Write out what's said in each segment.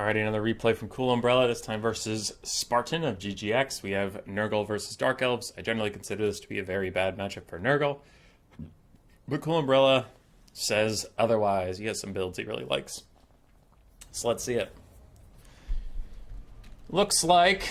Alrighty, another replay from Cool Umbrella, this time versus Spartan of GGX. We have Nurgle versus Dark Elves. I generally consider this to be a very bad matchup for Nurgle, but Cool Umbrella says otherwise. He has some builds he really likes. So let's see it. Looks like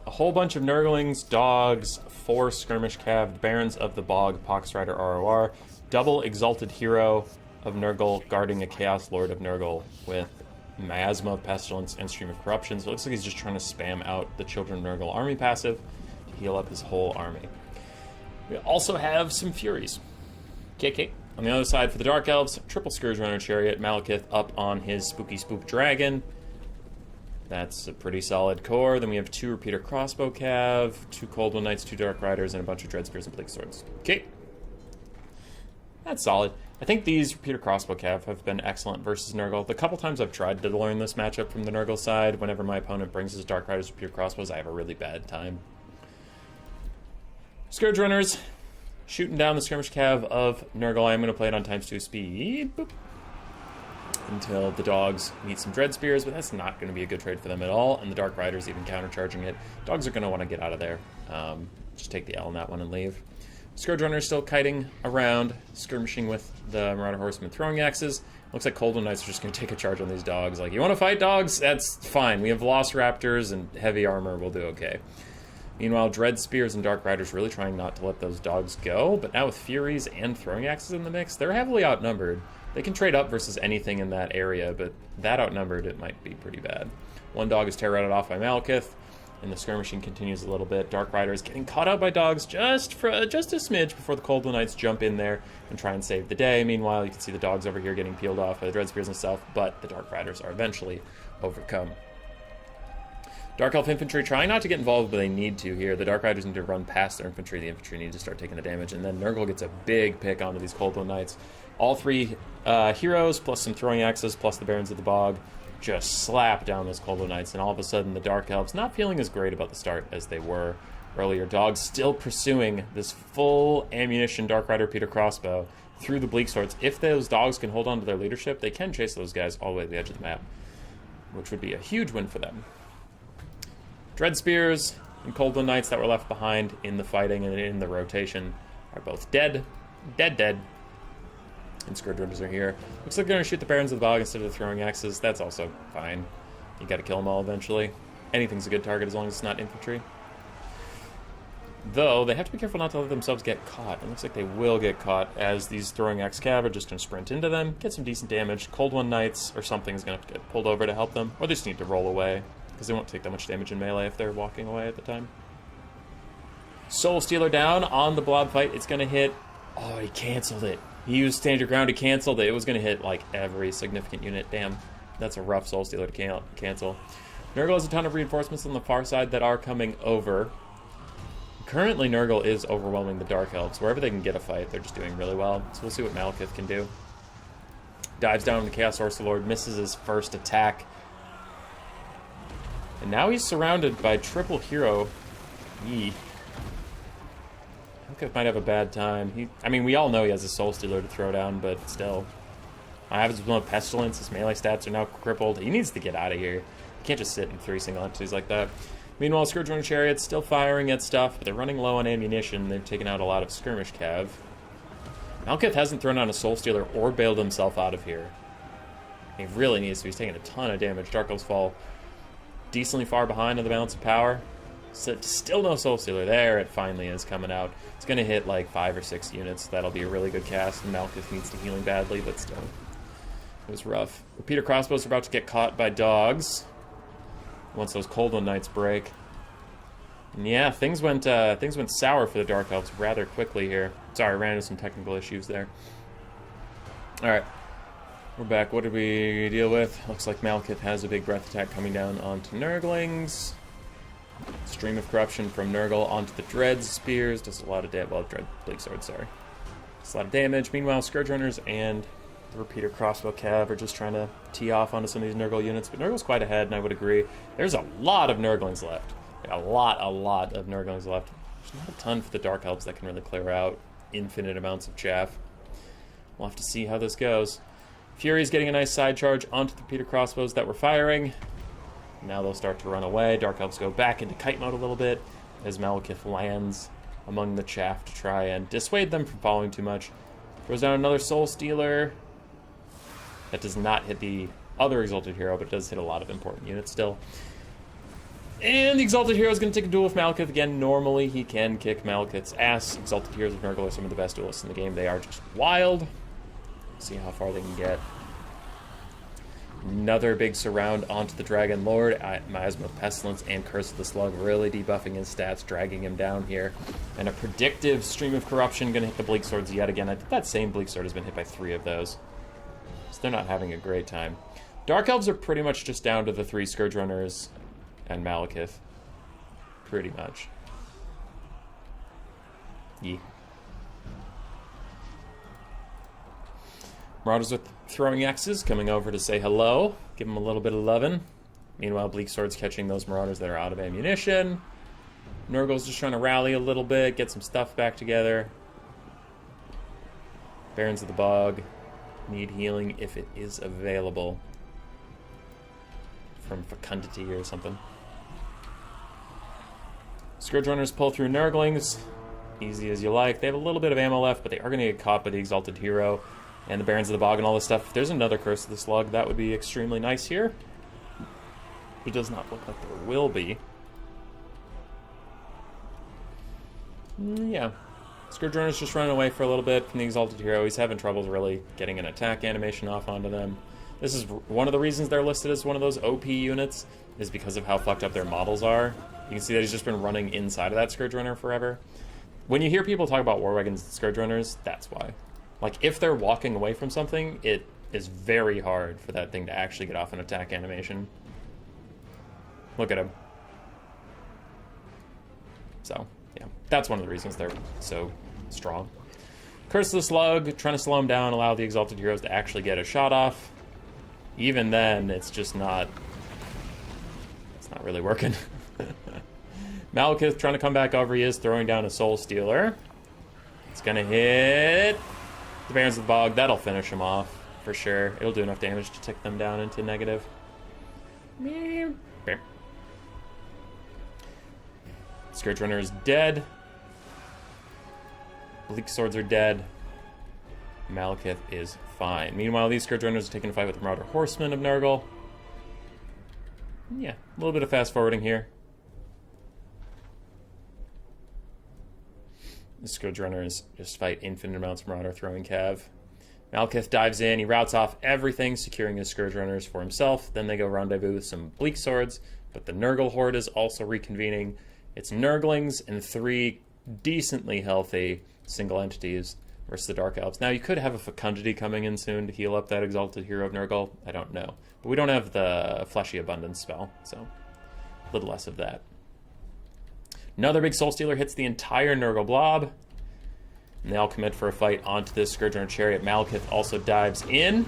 a whole bunch of Nurglings, dogs, 4 skirmish calved, Barons of the Bog, Pox Rider ROR, double Exalted Hero of Nurgle guarding a Chaos Lord of Nurgle with Miasma of Pestilence and Stream of Corruption. So it looks like he's just trying to spam out the Children of Nurgle army passive to heal up his whole army. We also have some Furies. KK. On the other side for the Dark Elves, triple Scourge Runner Chariot, Malekith up on his Spooky Spook Dragon. That's a pretty solid core. Then we have 2 Repeater Crossbow Cav, 2 Cold One Knights, 2 Dark Riders, and a bunch of Dread Spears and Bleak Swords. Okay. That's solid. I think these Repeater Crossbow Cav have been excellent versus Nurgle. The couple times I've tried to learn this matchup from the Nurgle side, whenever my opponent brings his Dark Riders Repeater Crossbows, I have a really bad time. Scourge Runners, shooting down the Skirmish Cav of Nurgle. I'm going to play it on ×2 speed. Boop. Until the dogs meet some Dread Spears, but that's not going to be a good trade for them at all, and the Dark Riders even countercharging it. Dogs are going to want to get out of there. Just take the L on that one and leave. Scourge Runner still kiting around, skirmishing with the Marauder Horsemen throwing axes. Looks like Cold One Knights are just going to take a charge on these dogs. Like, you want to fight dogs? That's fine. We have Velociraptors and heavy armor. We'll do okay. Meanwhile, Dread Spears and Dark Riders really trying not to let those dogs go. But now with Furies and throwing axes in the mix, they're heavily outnumbered. They can trade up versus anything in that area, but that outnumbered, it might be pretty bad. One dog is terrored off by Malekith, and the skirmishing continues a little bit. Dark Rider is getting caught out by dogs just a smidge before the Cold One Knights jump in there and try and save the day. Meanwhile, you can see the dogs over here getting peeled off by the Dread Spears and stuff, but the Dark Riders are eventually overcome. Dark Elf Infantry trying not to get involved, but they need to here. The Dark Riders need to run past their infantry. The infantry need to start taking the damage, and then Nurgle gets a big pick onto these Cold One Knights. All 3 heroes, plus some throwing axes, plus the Barons of the Bog, just slap down those Cold One Knights, and all of a sudden the Dark Elves not feeling as great about the start as they were earlier. Dogs still pursuing this full ammunition Dark Rider Repeater Crossbow through the Bleak Swords. If those dogs can hold on to their leadership, they can chase those guys all the way to the edge of the map, which would be a huge win for them. Dread Spears and Cold One Knights that were left behind in the fighting and in the rotation are both dead. And Scourge Runners are here. Looks like they're going to shoot the Barons of the Bog instead of throwing axes. That's also fine. You got to kill them all eventually. Anything's a good target as long as it's not infantry. Though, they have to be careful not to let themselves get caught. It looks like they will get caught as these throwing axe cav are just going to sprint into them, get some decent damage. Cold One Knights or something is going to have to get pulled over to help them. Or they just need to roll away, because they won't take that much damage in melee if they're walking away at the time. Soul Stealer down on the blob fight. It's going to hit... Oh, he canceled it. He used Stand Your Ground, he canceled it. It was going to hit, like, every significant unit. Damn, that's a rough Soul Stealer to cancel. Nurgle has a ton of reinforcements on the far side that are coming over. Currently, Nurgle is overwhelming the Dark Elves. Wherever they can get a fight, they're just doing really well. So we'll see what Malekith can do. Dives down on the Chaos Horse Lord, misses his first attack. And now he's surrounded by triple hero. Yee. Malekith might have a bad time. I mean, we all know he has a Soul Stealer to throw down, but still. I have his blown Pestilence. His melee stats are now crippled. He needs to get out of here. He can't just sit in 3 single entities like that. Meanwhile, Scourge Runner Chariot's still firing at stuff, but they're running low on ammunition. They've taken out a lot of skirmish cav. Malekith hasn't thrown on a Soul Stealer or bailed himself out of here. He really needs to. He's taking a ton of damage. Dark Elves fall decently far behind on the balance of power. So still no Soul Stealer. There it finally is coming out. It's going to hit like 5 or 6 units. That'll be a really good cast, and Malekith needs to healing badly, but still. It was rough. Repeater Crossbows are about to get caught by dogs once those Cold One Knights break. And yeah, things went sour for the Dark Elves rather quickly here. Sorry, I ran into some technical issues there. Alright, we're back. What did we deal with? Looks like Malekith has a big breath attack coming down onto Nurglings. Stream of Corruption from Nurgle onto the Dread Spears. Does a lot of damage. Well, Dread Bleak Sword, sorry. Does a lot of damage. Meanwhile, Scourge Runners and the Repeater Crossbow Cav are just trying to tee off onto some of these Nurgle units, but Nurgle's quite ahead, and I would agree. There's a lot of Nurglings left. A lot of Nurglings left. There's not a ton for the Dark Elves that can really clear out infinite amounts of chaff. We'll have to see how this goes. Fury's getting a nice side charge onto the repeater crossbows that were firing. Now they'll start to run away. Dark Elves go back into kite mode a little bit as Malekith lands among the chaff to try and dissuade them from following too much. Throws down another Soul Stealer. That does not hit the other Exalted Hero, but it does hit a lot of important units still. And the Exalted Hero is going to take a duel with Malekith again. Normally, he can kick Malekith's ass. Exalted Heroes of Nurgle are some of the best duelists in the game. They are just wild. See how far they can get. Another big surround onto the Dragon Lord. Miasma of Pestilence and Curse of the Slug really debuffing his stats, dragging him down here. And a predictive Stream of Corruption going to hit the Bleak Swords yet again. I think that same Bleak Sword has been hit by 3 of those. So they're not having a great time. Dark Elves are pretty much just down to the 3 Scourge Runners and Malekith. Pretty much. Yeah. Marauders with throwing axes coming over to say hello. Give them a little bit of lovin'. Meanwhile, Bleak Sword's catching those Marauders that are out of ammunition. Nurgle's just trying to rally a little bit, get some stuff back together. Barons of the Bog need healing if it is available. From Fecundity or something. Scourge Runners pull through Nurglings. Easy as you like. They have a little bit of ammo left, but they are going to get caught by the Exalted Hero and the Barons of the Bog and all this stuff. If there's another Curse of the Slug, that would be extremely nice here. It does not look like there will be. Yeah. Scourge Runner's just running away for a little bit from the Exalted Hero. He's having troubles really getting an attack animation off onto them. This is one of the reasons they're listed as one of those OP units, is because of how fucked up their models are. You can see that he's just been running inside of that Scourge Runner forever. When you hear people talk about War Wagons and Scourge Runners, that's why. Like, if they're walking away from something, it is very hard for that thing to actually get off an attack animation. Look at him. So, yeah, that's one of the reasons they're so strong. Curse of the Slug, trying to slow him down, allow the Exalted Heroes to actually get a shot off. Even then, it's just not... It's not really working. Malekith trying to come back over. He is throwing down a Soul Stealer. It's going to hit the Barons of the Bog. That'll finish him off, for sure. It'll do enough damage to tick them down into negative. Scourge Runner is dead. Bleak Swords are dead. Malekith is fine. Meanwhile, these Scourge Runners are taking a fight with the Marauder Horsemen of Nurgle. Yeah, a little bit of fast forwarding here. The Scourge Runners just fight infinite amounts of Marauder throwing cav. Malekith dives in, he routes off everything, securing his Scourge Runners for himself. Then they go rendezvous with some Bleak Swords, but the Nurgle Horde is also reconvening. It's Nurglings and 3 decently healthy single entities versus the Dark Elves. Now, you could have a Fecundity coming in soon to heal up that Exalted Hero of Nurgle. I don't know. But we don't have the Fleshy Abundance spell, so a little less of that. Another big Soul Stealer hits the entire Nurgle blob. And they all commit for a fight onto this Scourge Runner Chariot. Malekith also dives in.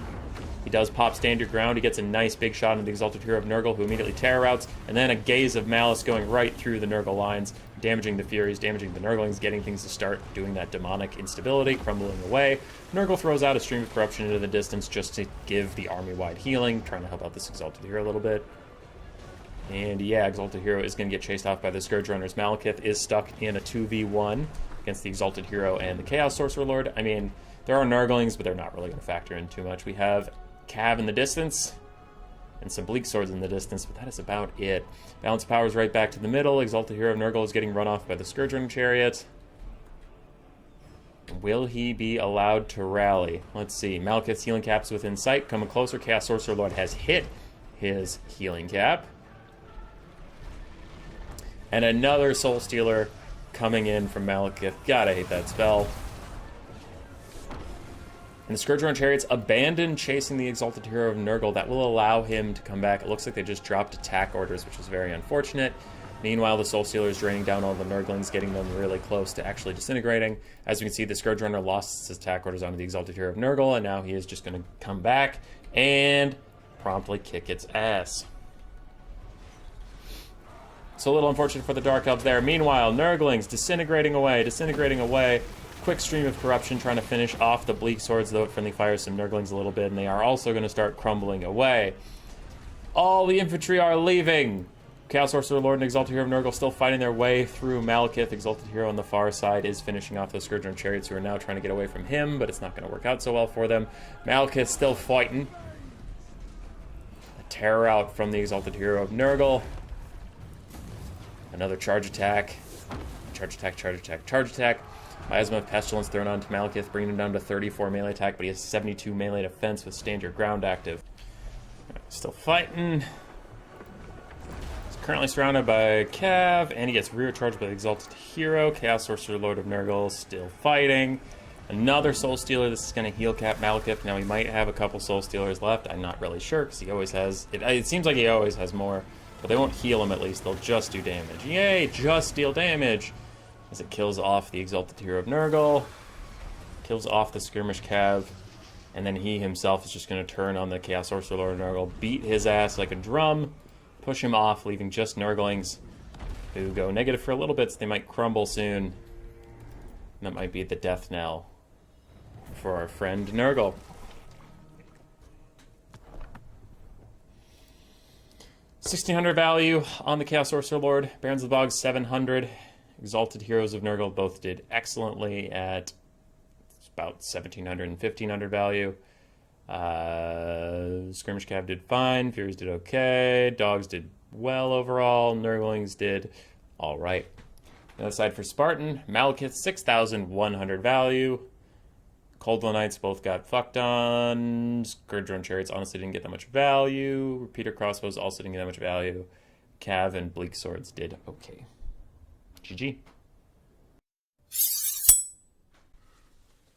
He does pop stand your ground. He gets a nice big shot into the Exalted Hero of Nurgle, who immediately terror routes. And then a Gaze of Malice going right through the Nurgle lines, damaging the Furies, damaging the Nurglings, getting things to start doing that demonic instability, crumbling away. Nurgle throws out a Stream of Corruption into the distance just to give the army-wide healing, trying to help out this Exalted Hero a little bit. And yeah, Exalted Hero is going to get chased off by the Scourge Runners. Malekith is stuck in a 2v1 against the Exalted Hero and the Chaos Sorcerer Lord. I mean, there are Nurglings, but they're not really going to factor in too much. We have Cav in the distance and some Bleak Swords in the distance, but that is about it. Balance of Power is right back to the middle. Exalted Hero of Nurgle is getting run off by the Scourge Runner Chariot. Will he be allowed to rally? Let's see. Malekith's healing cap is within sight. Coming closer. Chaos Sorcerer Lord has hit his healing cap. And another Soul Stealer coming in from Malekith. God, I hate that spell. And the Scourge Runner Chariots abandon chasing the Exalted Hero of Nurgle. That will allow him to come back. It looks like they just dropped attack orders, which is very unfortunate. Meanwhile, the Soul Stealer is draining down all the Nurglings, getting them really close to actually disintegrating. As we can see, the Scourge Runner lost his attack orders onto the Exalted Hero of Nurgle, and now he is just going to come back and promptly kick its ass. So a little unfortunate for the Dark Elves there. Meanwhile, Nurglings disintegrating away, quick stream of corruption trying to finish off the bleak swords, though it friendly fires some Nurglings a little bit, and they are also going to start crumbling away. All the infantry are leaving. Chaos Sorcerer Lord and Exalted Hero of Nurgle still fighting their way through Malekith. Exalted Hero on the far side is finishing off those Scourge Chariots who are now trying to get away from him, but it's not going to work out so well for them. Malekith still fighting. A terror out from the Exalted Hero of Nurgle. Another charge attack. Charge attack, charge attack, charge attack. Miasma of Pestilence thrown onto Malekith, bringing him down to 34 melee attack, but he has 72 melee defense with Stand Your Ground active. Still fighting. He's currently surrounded by Cav, and he gets rear charged by the Exalted Hero. Chaos Sorcerer Lord of Nurgle still fighting. Another Soul Stealer. This is going to heal cap Malekith. Now he might have a couple Soul Stealers left. I'm not really sure, because he always has... It seems like he always has more, but they won't heal him at least. They'll just do damage. Yay, just deal damage! As it kills off the Exalted Hero of Nurgle. Kills off the Skirmish Cav. And then he himself is just going to turn on the Chaos Sorcerer Lord of Nurgle, beat his ass like a drum, push him off, leaving just Nurglings who go negative for a little bit, so they might crumble soon. And that might be the death knell for our friend Nurgle. $1,600 value on the Chaos Sorcerer Lord. Barons of the Bog, 700. Exalted Heroes of Nurgle both did excellently at about 1,700 and 1,500 value. Skirmish Cav did fine. Furies did okay. Dogs did well overall. Nurglings did all right. On the other side for Spartan, Malekith, 6,100 value. Coldwell Knights both got fucked on. Scourge Chariots honestly didn't get that much value. Repeater Crossbows also didn't get that much value. Cav and Bleak Swords did okay. GG.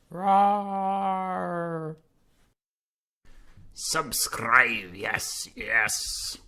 Roar. Subscribe, yes, yes.